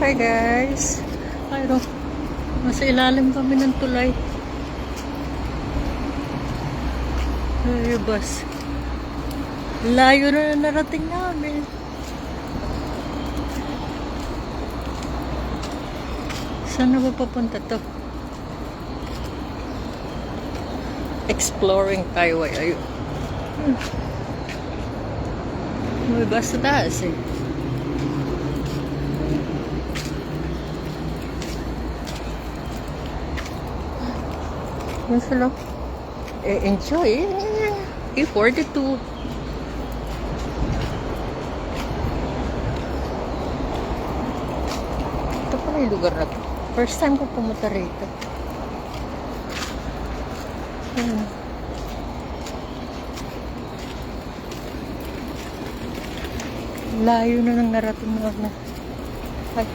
Hi guys. Ayun. Nasa ilalim kami ng tulay. Ay, bus. Layo na narating namin. Saan na ba papunta to? Exploring tayo ay ayun. May bus sa taas eh. Yan sila. Enjoy. E42. Ito pala yung lugar na to. First time ko pumunta rito. Layo na nang narating na. Ay.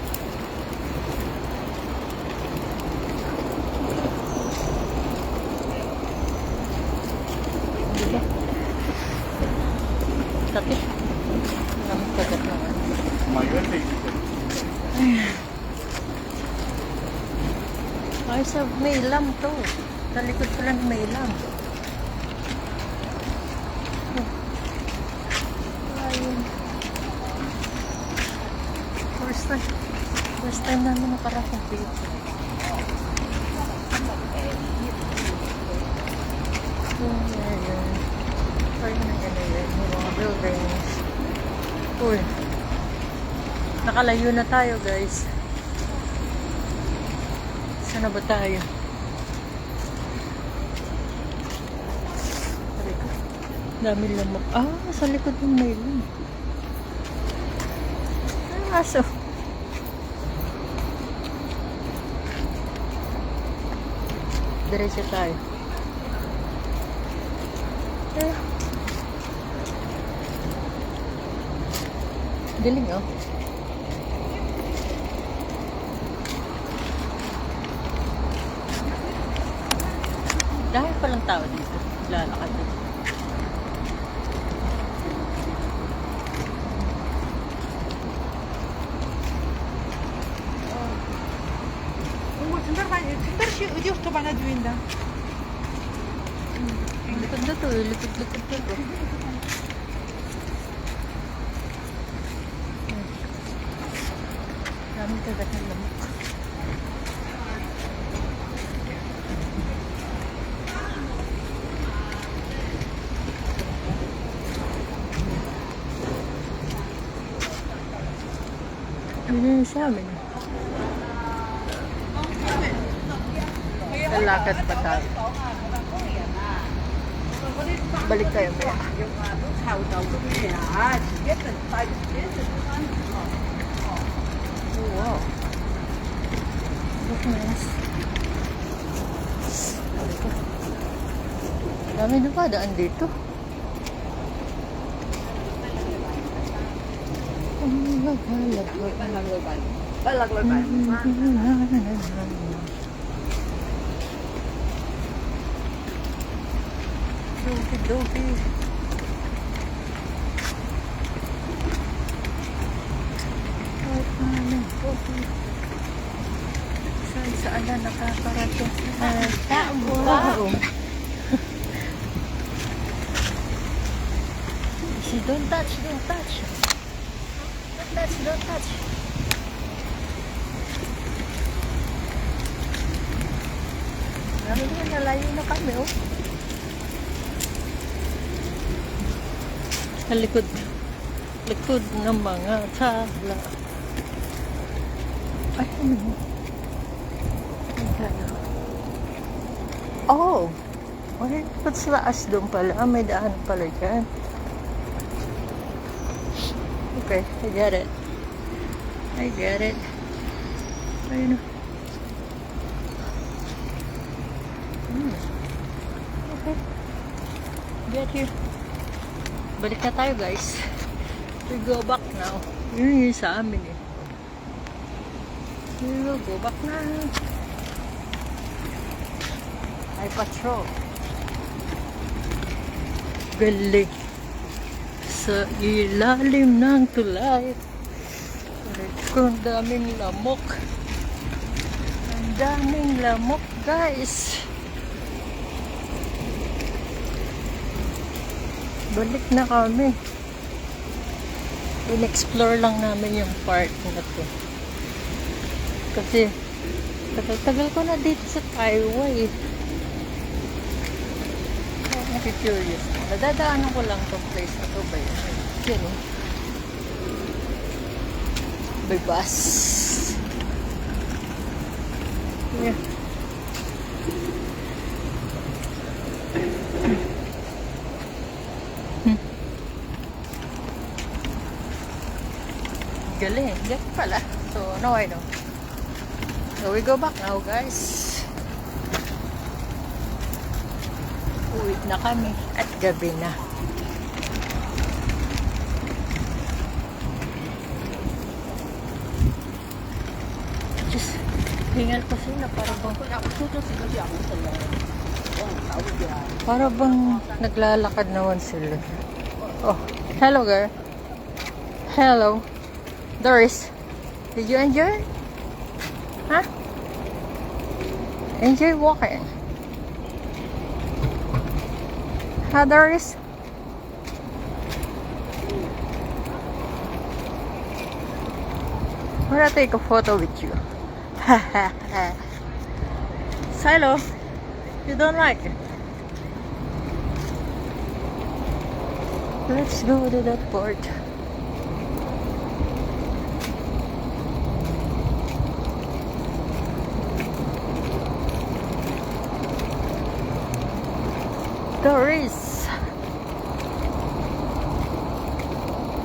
Diba? Tapi, namin kagat naman. Ay, sa may ilam to. Sa likod ko lang may ilam. Ayun. First time namin nakarating dito. Ayan. Ayun na yan. Yung mga buildings. Uy. Nakalayo na tayo guys. Saan na ba tayo? Dami lamok. Sa likod ng mailin. Aso. Diretso tayo. Galing oh. Dahil palang tao dito. Lalakad dito. Udah coba najuin dah. Likod na to. Likod na to. Dami kagat ng lamok. Ano yun sa amin? Lalakad pa tayo. Balik tayo maya. Oh, wow. Look nice. Dami na pa daan dito. Doki. Saan na nakakarating? Wow. Don't touch. Don't touch. Nalayo na kami oh. Sa likod ng mga tabla. Ay, ano? Oh! Okay, ba't sa taas doon pala? May daan pala dyan. Okay, I get it. Ayun. Okay. Get here. Balik na tayo guys. We go back now. Yun yung sa amin eh. We will go back na. I patrol. Galing. Sa ilalim ng tulay. Ang daming lamok. Ang daming lamok, guys. Balik na kami. In-explore lang namin yung park na to. Kasi, tagal-tagal ko na dito sa Taiwan eh. Curious. Nadadaanan ko lang tong place na to ba yun? Yan eh. By bus. Yeah. Galing. Galing pala. So, now I know. So, we go back now, guys. Uwi na kami at gabi na. Just, hingal ko sila para bang naglalakad naman sila. Oh, hello girl. Hello. Doris, did you enjoy? Huh? Enjoy walking? Huh, Doris? I wanna take a photo with you. Silo, you don't like it? Let's go to that port. Doris!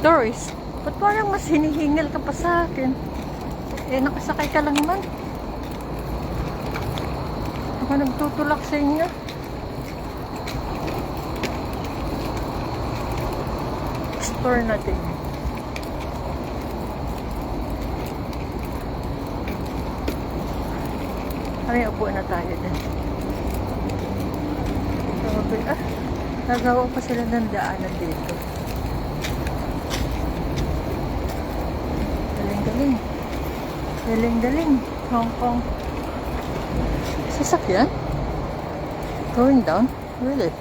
Doris, ba't parang mas hinihingal ka pa sa akin? Eh, nakasakay ka lang man. Ako nagtutulak sa inyo. Explore natin. Ay, upo na tayo din. Nagawa pa sila ng daanan dito. Galing-galing. Galing-galing. Hong Kong. Sasakyan? Going down? Really?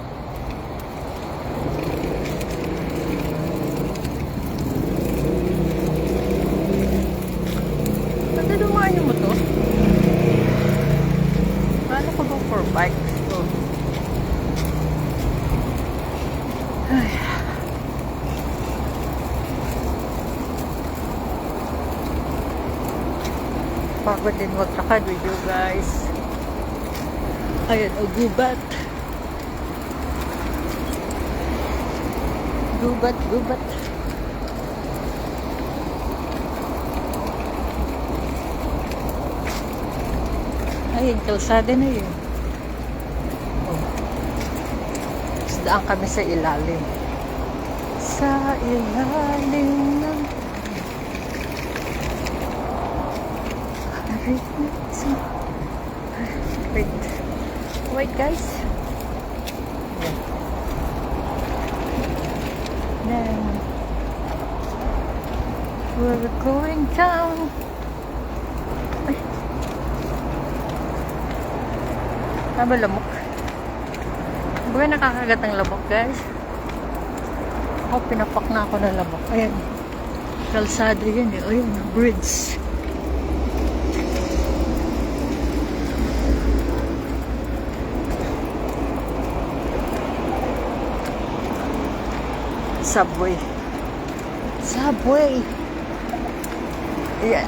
Pwede dumaan yung motor? Paano ko go for bikes? So, ay. Pagod din maglakad with you guys. Ayan, o gubat. Gubat, gubat. Ayun, kalsada na yun. Oh. Daan kami sa ilalim. Sa ilalim ng wait. Wait guys. Then we're going down. Ay. Tama lamok. Buhay nakakagat ng lamok guys. Ako pinapak na ako ng lamok. Ayan. Kalsada yan eh. Ayan, bridge. Subway. Subway. Yeah.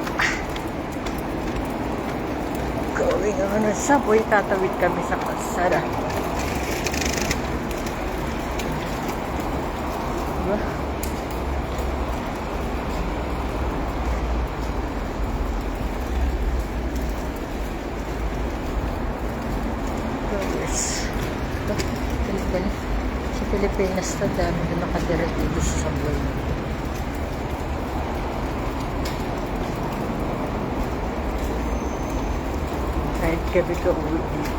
Going on a subway. Tatawid kami sa kalsada. Diba? Pilipinas na dami na nakadira dito sa subway. Kahit gabi ka uwi dito.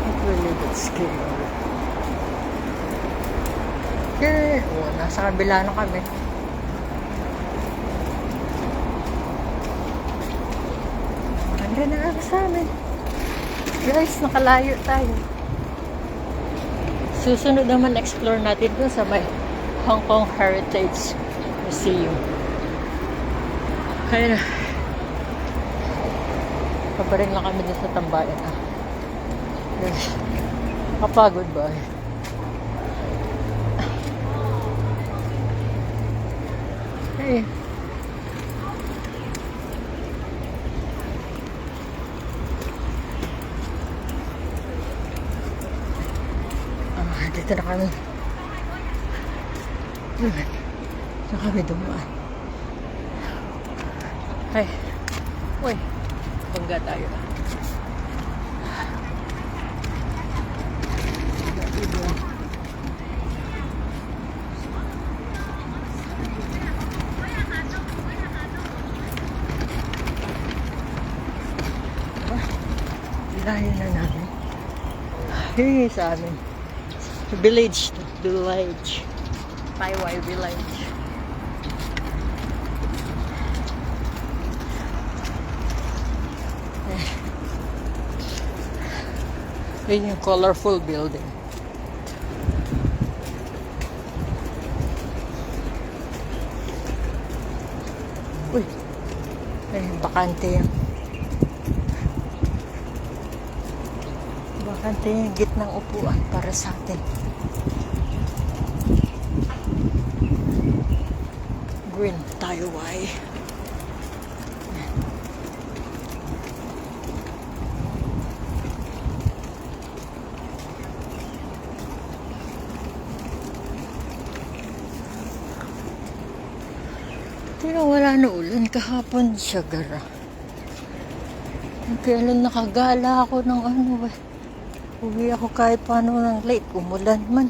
It really got scary. Okay, nasa kabila na kami. Bahay na lang sa amin. Guys, nakalayo tayo. Susunod naman explore natin dun sa may Hong Kong Heritage Museum. Kaya na. Pabaring lang kami dun sa tambayan. Guys, kapagod ba? Hey. Dito na kami. Dito kami dumaan. Ay. Uy. Bangga tayo. Layo na namin. Hey, sa amin. Village to village. Taiwan village. Yun yung colorful building. Uy. Ay, bakante yan. Bakante yung gitnang upuan para sa atin. Green Taiwan. Pero wala na ulan kahapon siya gara. Kailan nakagala ako ng ano eh. Uwi ako kahit paano ng late. Umulan man.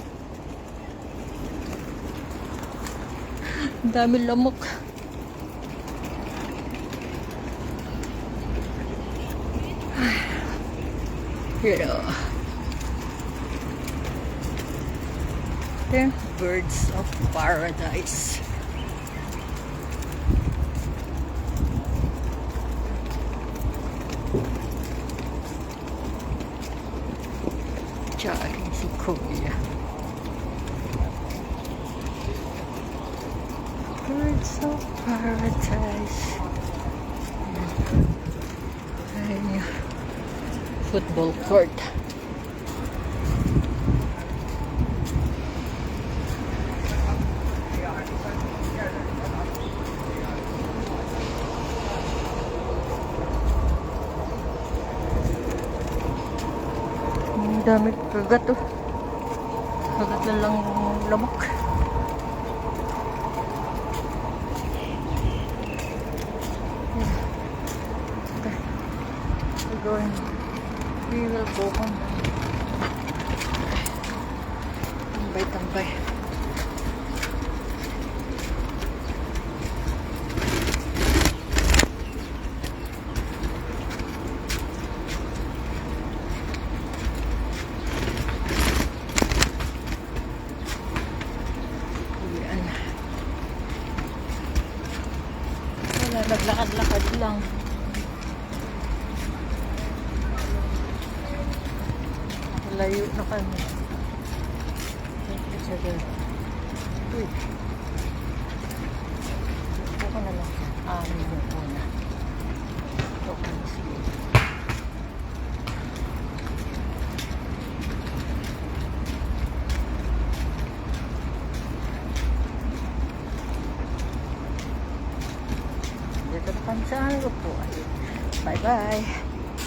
Ang dami lamok. You know. They're birds of paradise. Tsaka si Kuya. Birds of paradise. Ayun yung football court. Ang dami kagat oh. Kagat na lang lamok. Okay. We're going. We will go home. Tambay-tambay. Wala, naglakad-lakad lang. Layo na kami. Sige. Uy. Ako na lang. Amin yung una. Ito ka na sige. Dito na kami sa upuan. Bye-bye.